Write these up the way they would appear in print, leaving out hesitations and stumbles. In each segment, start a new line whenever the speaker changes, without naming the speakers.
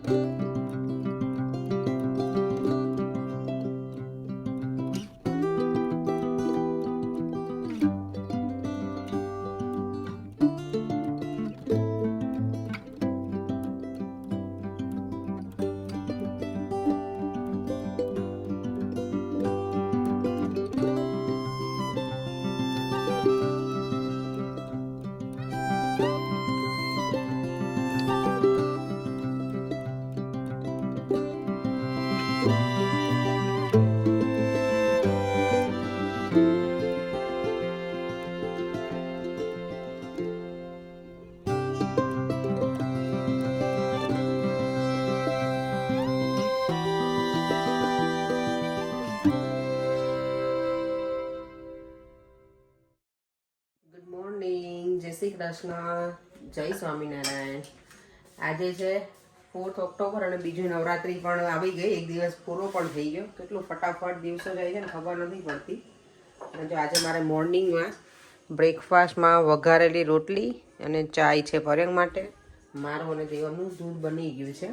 જય શ્રી કૃષ્ણ, જય સ્વામિનારાયણ. આજે છે 4th ઓક્ટોબર અને બીજું નવરાત્રી પણ આવી ગઈ. એક દિવસ પૂરો પણ થઈ ગયો. કેટલું ફટાફટ દિવસો જાય છે ને ખબર નથી પડતી. અને જો આજે મારે મોર્નિંગમાં બ્રેકફાસ્ટમાં વઘારેલી રોટલી અને ચાય છે પર્યંગ માટે. મારું અને દેવનું દૂધ બની ગયું છે.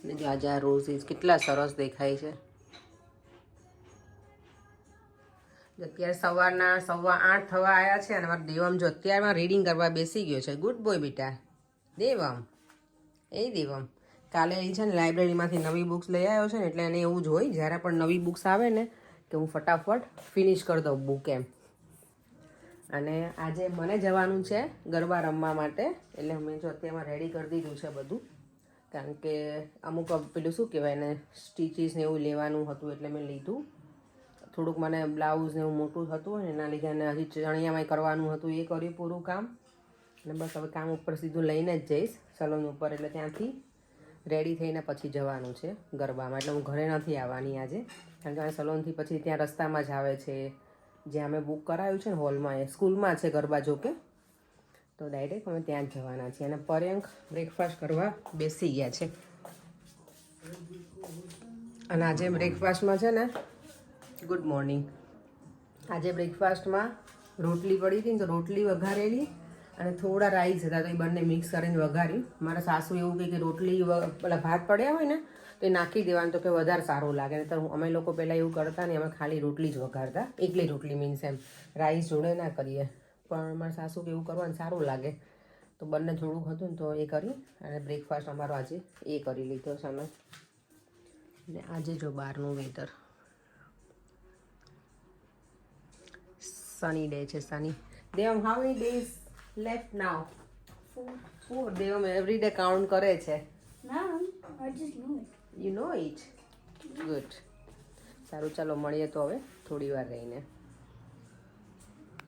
અને જો આજે આ રોઝીસ કેટલા સરસ દેખાય છે. અત્યારે સવારના 8:15 થવા આવ્યા છે અને મારા દેવમ જો અત્યારમાં રીડિંગ કરવા બેસી ગયો છે. ગુડ બોય બેટા. દેવમ દેવમ કાલે એ છે ને લાઇબ્રેરીમાંથી નવી બુક્સ લઈ આવ્યો છે ને એટલે એને એવું જ હોય જ્યારે પણ નવી બુક્સ આવે ને કે હું ફટાફટ ફિનિશ કરી દઉં બુક એમ. અને આજે મને જવાનું છે ગરબા રમવા માટે એટલે મેં જો અત્યારમાં રેડી કરી દીધું છે બધું. કારણ કે અમુક પેલું શું કહેવાય એને સ્ટીચીસ ને એવું લેવાનું હતું એટલે મેં લીધું. થોડુંક મને બ્લાઉઝ ને એવું મોટું હતું ને એના લીધે અને હજી ચણિયામાં કરવાનું હતું એ કર્યું પૂરું કામ. અને બસ હવે કામ ઉપર સીધું લઈને જ જઈશ સલૂન ઉપર. એટલે ત્યાંથી રેડી થઈને પછી જવાનું છે ગરબામાં. એટલે હું ઘરે નથી આવવાની આજે કારણ કે સલૂનથી પછી ત્યાં રસ્તામાં જ આવે છે જ્યાં અમે બુક કરાવ્યું છે ને હોલમાં. એ સ્કૂલમાં છે ગરબા જોકે. તો ડાયરેક્ટ અમે ત્યાં જ જવાના છીએ. અને પર્યંક બ્રેકફાસ્ટ કરવા બેસી ગયા છે. અને આજે બ્રેકફાસ્ટમાં છે ને ગુડ મોર્નિંગ. આજે બ્રેકફાસ્ટમાં રોટલી પડી હતી ને તો રોટલી વઘારેલી અને થોડા રાઈસ હતા તો એ બંને મિક્સ કરીને વઘારી. મારા સાસુ એવું કહે કે રોટલી પેલા ભાત પડ્યા હોય ને તો એ નાખી દેવાનું તો કે વધારે સારું લાગે. ને તો અમે લોકો પહેલાં એવું કરતા ને અમે ખાલી રોટલી જ વઘારતા. એકલી રોટલી મીન્સ એમ રાઈસ જોડે ના કરીએ. પણ મારા સાસુ કે એવું કરવાનું સારું લાગે તો બંને થોડુંક હતું ને તો એ કરી અને બ્રેકફાસ્ટ અમારો આજે એ કરી લીધો છે અમે. ને આજે જો બહારનું વેધર sunny day છે sunny. Devam, how many days left now? 4. Devam every day count કરે છે.
No, I just know it.
You know it? Good. સારું ચાલો મળીએ તો હવે થોડી વાર રહીને.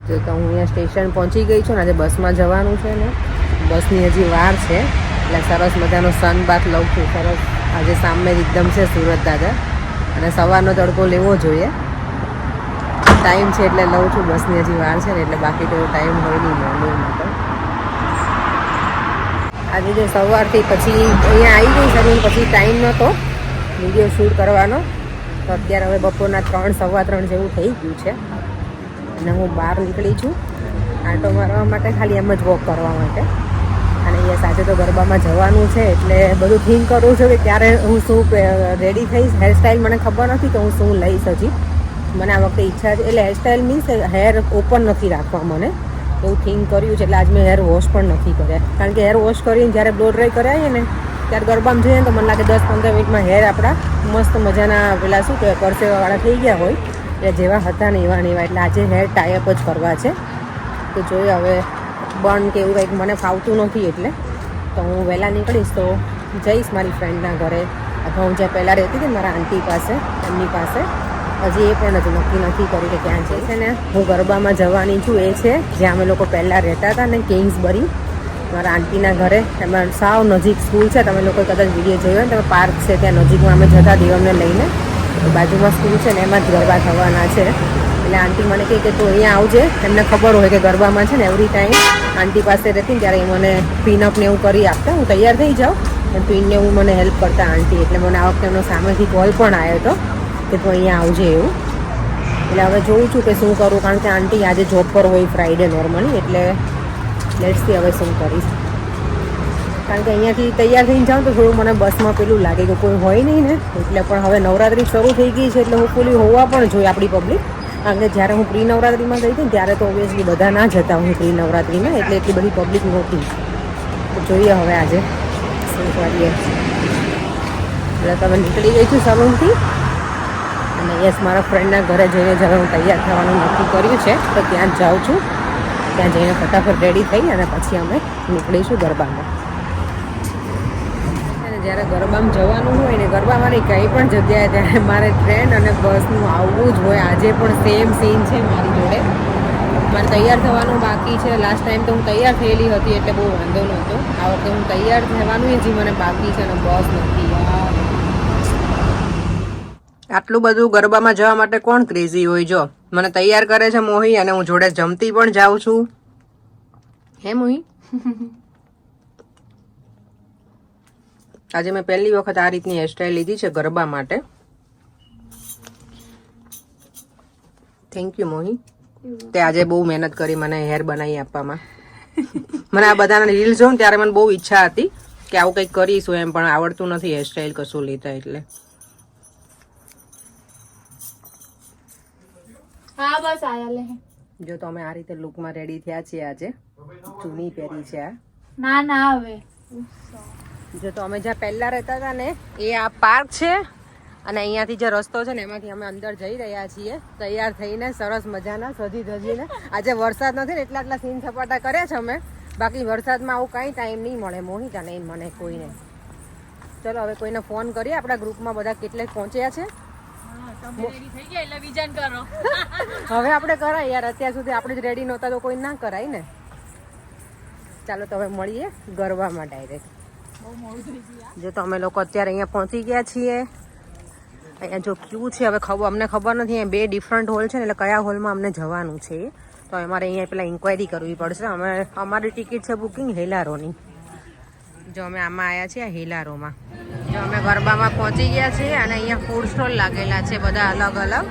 જો તો હું અહીંયા સ્ટેશન પહોંચી ગઈ છું ને આજે બસમાં જવાનું છે ને બસની હજી વાર છે એટલે સરસ મજાનો સન બાથ લઉં છું. સરસ આજે સામે એકદમ છે સુરત દાદા અને સવારનો તડકો લેવો જોઈએ. ટાઈમ છે એટલે લઉં છું. બસની હજી વાર છે ને એટલે બાકી તો ટાઈમ હોય નહીં મોર્નિંગમાં તો. આજે જો સવારથી પછી અહીંયા આવી ગઈ સલૂન પછી ટાઈમ નહોતો વિડીયો શૂટ કરવાનો. તો અત્યારે હવે બપોરના 3 સવા 3 જેવું થઈ ગયું છે અને હું બહાર નીકળી છું આંટો મારવા માટે, ખાલી એમ જ વોક કરવા માટે. અને અહીંયા સાથે તો ગરબામાં જવાનું છે એટલે બધું થિંક કરું છું કે ક્યારે હું શું રેડી થઈશ. હેરસ્ટાઈલ મને ખબર નથી કે હું શું લઈશ. હજી મને આ વખતે ઈચ્છા છે એટલે હેરસ્ટાઈલ મીન્સ હેર ઓપન નથી રાખવા મને એવું થિંક કર્યું છે. એટલે આજ મેં હેર વોશ પણ નથી કર્યા કારણ કે હેર વોશ કરીને જ્યારે બ્લો ડ્રાય કરાવીએ ને ત્યારે ગરબામાં જઈએ તો મને લાગે 10-15 મિનિટમાં હેર આપણા મસ્ત મજાના પેલા શું કહેવાય પરસેવાવાળા થઈ ગયા હોય એટલે જેવા હતા ને એવા ને એવા. એટલે આજે હેર ટાઈઅપ જ કરવા છે તો જોઈએ હવે બન કે એવું કંઈક મને ફાવતું નથી એટલે તો હું વહેલા નીકળીશ તો જઈશ મારી ફ્રેન્ડના ઘરે અથવા હું જ્યાં પહેલાં રહેતી હતી મારા આંટી પાસે એમની પાસે. હજી એ પણ હજી નક્કી નથી કર્યું કે ક્યાં જઈ છે ને હું ગરબામાં જવાની છું એ છે જ્યાં અમે લોકો પહેલાં રહેતા હતા ને કિંગ્સબરી મારા આંટીના ઘરે. એમાં સાવ નજીક સ્કૂલ છે. તમે લોકો કદાચ વિડીયો જોયો ને તમે પાર્ક છે ત્યાં નજીકમાં અમે જતા દેવમને લઈને બાજુમાં સ્કૂલ છે ને એમાં જ ગરબા થવાના છે. એટલે આંટી મને કહે કે તું અહીંયા આવજે. એમને ખબર હોય કે ગરબામાં છે ને એવરી ટાઈમ આંટી પાસે રહેતી ને ત્યારે એ મને પિનઅપ ને એવું કરી આપતા. હું તૈયાર થઈ જાઉં અને પિનને એવું મને હેલ્પ કરતા આંટી. એટલે મને આ વખતે એમનો સામેથી કોલ પણ આવ્યો હતો કે તું અહીંયા આવજે એવું. એટલે હવે જોઉં છું કે શું કરું કારણ કે આંટી આજે જોબ પર હોય ફ્રાઈડે નોર્મલી એટલે લેટ્સ સી હવે શું કરીશ. કારણ કે અહીંયાથી તૈયાર થઈને જાઉં તો થોડું મને બસમાં પેલું લાગે કે કોઈ હોય નહીં ને, એટલે પણ હવે નવરાત્રિ શરૂ થઈ ગઈ છે એટલે હોપફુલી હોવા પણ જોઈએ આપણી પબ્લિક. કારણ કે જ્યારે હું પ્રી નવરાત્રિમાં ગઈ હતી ત્યારે તો ઓબ્વિયસલી બધા ના જતા હું પ્રી નવરાત્રિમાં, એટલે એટલી બધી પબ્લિક નહોતી. તો જોઈએ હવે આજે શું કરીએ. એટલે તમે નીકળી ગઈ છું સલૂનથી અને યસ મારા ફ્રેન્ડના ઘરે જઈને જ્યારે હું તૈયાર થવાનું નક્કી કર્યું છે તો ત્યાં જ જાઉં છું. ત્યાં જઈને ફટાફટ રેડી થઈ અને પછી અમે નીકળીશું ગરબામાં. અને જ્યારે ગરબામાં જવાનું હોય ને ગરબામાંની કંઈ પણ જગ્યાએ ત્યારે મારે ટ્રેન અને બસનું આવવું જ હોય. આજે પણ સેમ સીન છે મારી જોડે. મારે તૈયાર થવાનું બાકી છે. લાસ્ટ ટાઈમ તો હું તૈયાર થયેલી હતી એટલે બહુ વાંધો નહોતો. આ વખતે હું તૈયાર થવાનું હજી મને બાકી છે અને બસ નથી યાર. આટલું બધું ગરબામાં જવા માટે કોણ ક્રેઝી હોય? જો મને તૈયાર કરે છે મોહી અને હું જોડે જમતી પણ જાઉં છું. હે મોહી? આજે મેં પહેલી વખત આ રીતની હેરસ્ટાઈલ લીધી છે ગરબા માટે. થેન્ક યુ મોહી. તે આજે બહુ મહેનત કરી મને હેર બનાવી આપવામાં. મને આ બધાના રીલ્સ જોઉં ત્યારે મને બહુ ઈચ્છા હતી કે આવું કંઈક કરીશું એમ, પણ આવડતું નથી હેરસ્ટાઈલ કશું લેતા એટલે.
હા બસ આયા લે.
જો તો અમે આ રીતે લુકમાં રેડી થયા છીએ. આજે ચૂની પહેરી છે આ.
ના ના હવે
જો તો અમે જ્યાં પહેલા રહેતા હતા ને એ આ પાર્ક છે અને અહીંયાથી જે રસ્તો છે ને એમાંથી અમે અંદર જઈ રહ્યા છીએ તૈયાર થઈને સરસ મજાના સજી ધજીને. આજે વરસાદ નથી ને એટલા સીન સપાટા કર્યા છે અમે. બાકી વરસાદમાં આવું કાંઈ ટાઈમ નહીં મળે મોહિતા, નહીં મને કોઈને. ચલો હવે કોઈને ફોન કરીએ આપણા ગ્રુપમાં બધા કેટલે પહોંચ્યા છે. હવે આપણે કરાય યાર, અત્યાર સુધી આપણે જ રેડી નહોતા તો કોઈ ના કરાય ને. ચાલો તો હવે મળીએ ગરબામાં ડાયરેક્ટ. જો તો અમે લોકો અત્યારે અહીંયા પહોંચી ગયા છીએ. અહીંયા જો ક્યુ છે હવે અમને ખબર નથી. અહીંયા 2 ડિફરન્ટ હોલ છે ને એટલે કયા હોલમાં અમને જવાનું છે તો અમારે અહીંયા પહેલાં ઇન્ક્વાયરી કરવી પડશે. અમારી ટિકિટ છે બુકિંગ હેલારોની. જો અમે આમાં આવ્યા છીએ હેલારોમાં. જો અમે ગરબામાં પહોંચી ગયા છીએ અને અહીંયા ફૂડ સ્ટોલ લાગેલા છે બધા અલગ અલગ.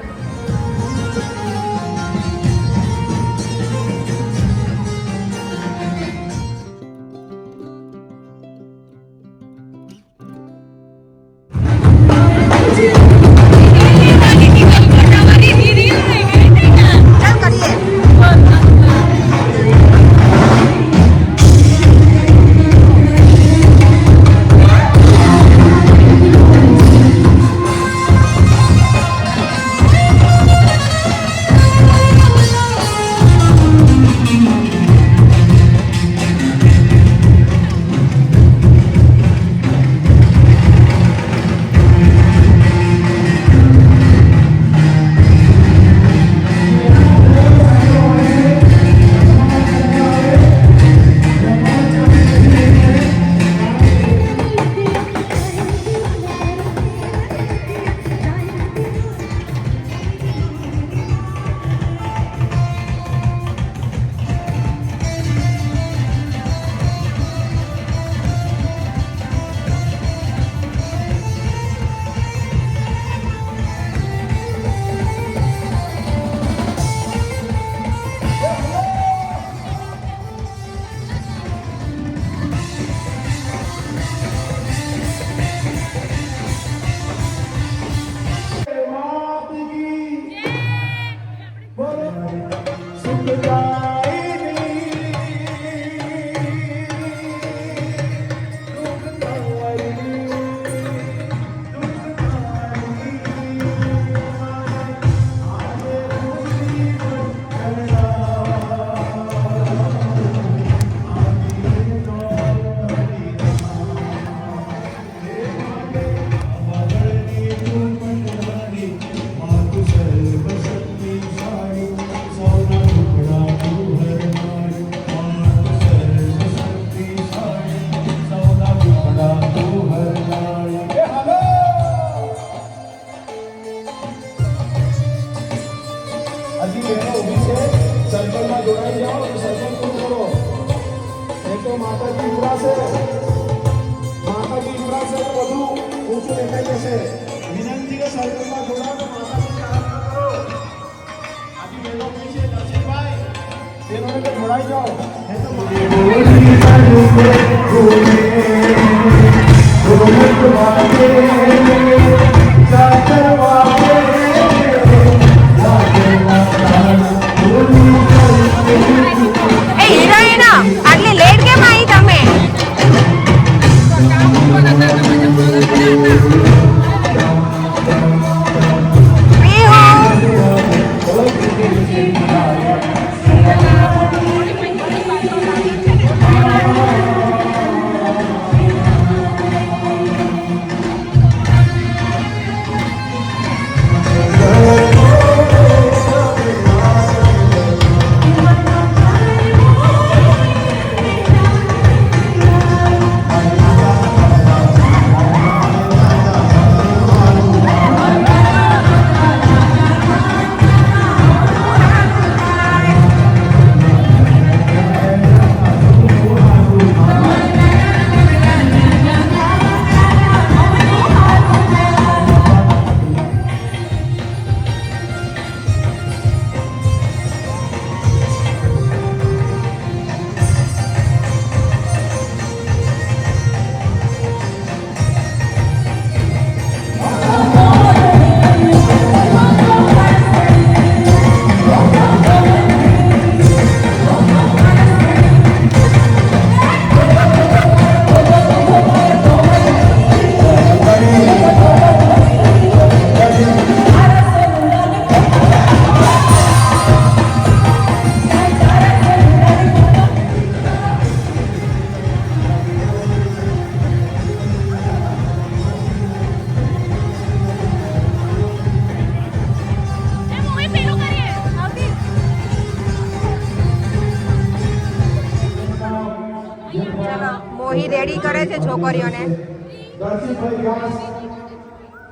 છે છોકરીઓને.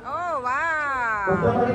ઓ વાહ.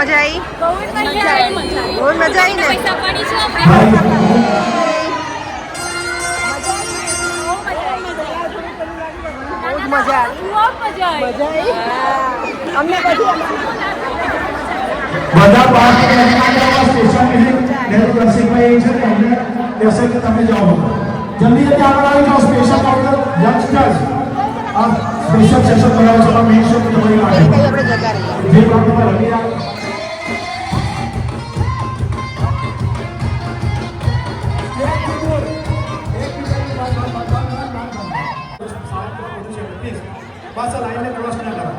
મજા આવી? બહુ મજા આવી ને? મજા આવી. અમને
બધા દર્શકભાઈ છે ને અમને કહેશે કે તમે જાઓ જલ્દી જલ્દી આગળ આવી જાઓ સ્પેશિયલ કાઉન્ટર યંગસ્ટર્સ આ સ્પેશિયલ સેશન કરાવે છે પણ મેઇન શો તમારી માટે
આપણે જતા રહીએ.
જે કાઉન્ટરમાં રમી રહ્યા બસ લાઈનને ક્રોસ ના કરો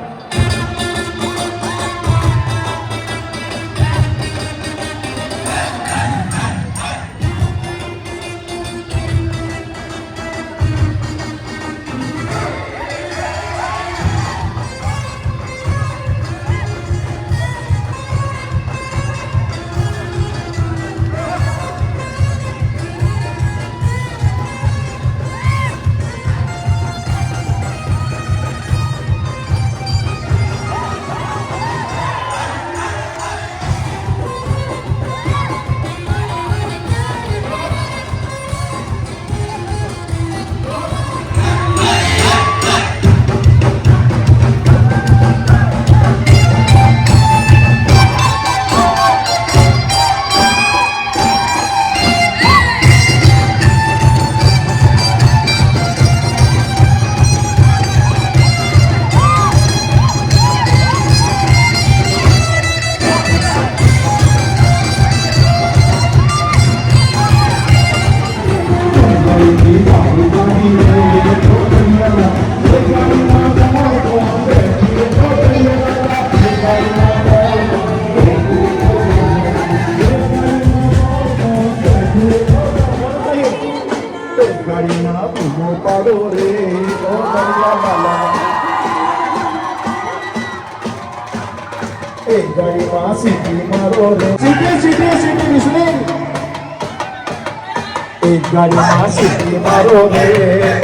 एक गाड़ी में सिटी मारो रे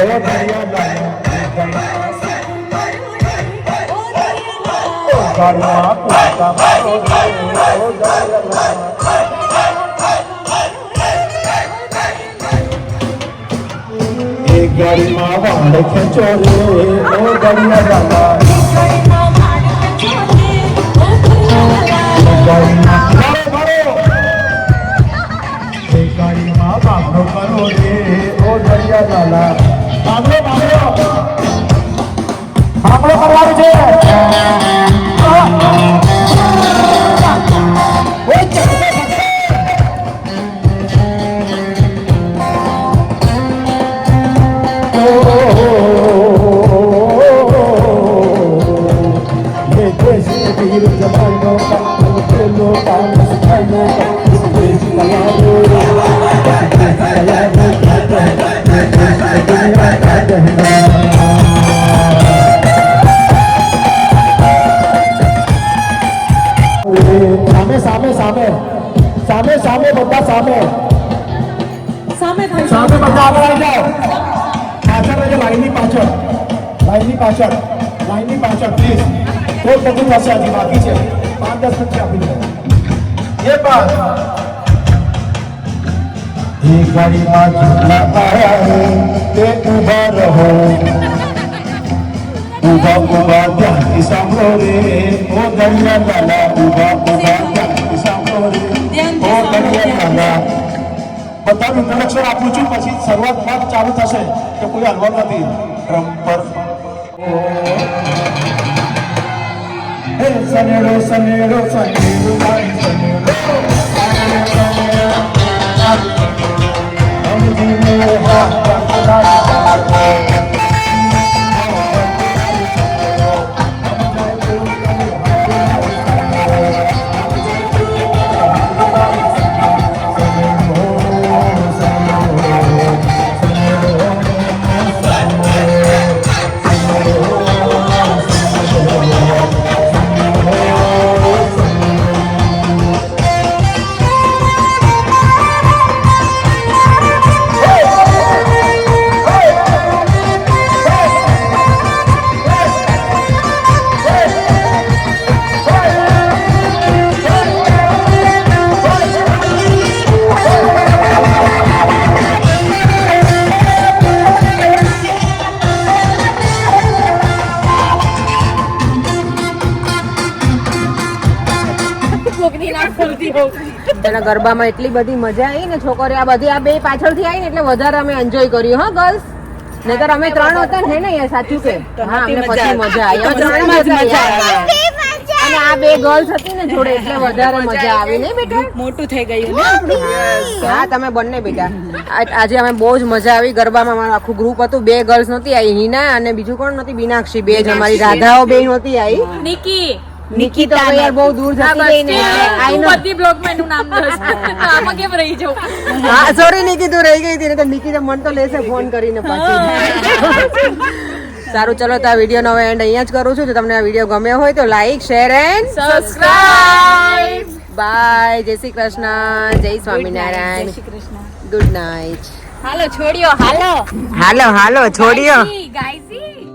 ओ भैया गाड़ी में पुष्पा मारो रे ओ एक गाड़ी में वाड़ खींचो रे ओ बढ़िया गाना गाड़ी में गाड़ीમાં બાબરો કરો રે ઓ દરિયા લાલા બાબરો કરવાનું છે સામે બધા સામે બધા આગળ આવી જાઓ પાછળ રહેજો લાઈનની પાછળ પ્લીઝ કોઈ પગલું પાસે હજી બાકી છે 5-10 મિનિટ આપી દો એ બાદ એક ગાડીમાં જેટલા આયા તે ઊભા રહો ઊભા ધ્યાનથી સાંભળો રે ઓ દરિયા લાલા ઊભા ધ્યાનથી સાંભળો રે ઓ દરિયા લાલા બધાનું ઇન્ટ્રોડક્શન આપું છું પછી શરૂઆતમાં ચાલુ થશે કે કોઈ હલવા નથી ડ્રમ પર હે સનેડો સનેડો સનેડો
તેના ગરબામાં એટલી બધી મજા આવી ને છોકરી આ બધી આ બે પાછળથી આવી ને એટલે વધારે અમે એન્જોય કર્યું હા ગર્લ્સ નહીતર અમે 3 હતા ને ને સાચું કે હા અમને પછી મજા આવી અમે 3 મજા આવી અને આ બે ગર્લ્સ હતી ને જોડે એટલે વધારે મજા આવી નહીં બેટા
મોટું થઈ ગયું ને
હા તમે બંને બેટા આજે અમે બહુ જ મજા આવી ગરબામાં અમારું આખું ગ્રુપ હતું બે ગર્લ્સ નહોતી આવી હિના અને બીજું કોણ નહોતી બીનાક્ષી બે જ અમારી રાધાઓ બે નહોતી આવી નિકી તો હવે યાર બહુ દૂર જતી રહી ને આઈ નો
બધી બ્લોગ માં એનું નામ દસ આમાં કેમ રહી જાઉં
હા સોરી નિકી તું રહી ગઈ હતી ને તો નિકી તો મન તો લેશે ફોન કરીને પાછી સારું ચલો તો આ વિડીયો નો એન્ડ અહીંયા જ કરું છું જો તમને આ વિડીયો ગમ્યો હોય તો like share and
subscribe
by જય શ્રી કૃષ્ણ જય સ્વામિનારાયણ ગુડ નાઇટ
હાલો છોડ્યો હાલો
હાલો હાલો છોડ્યો
ગાઈસી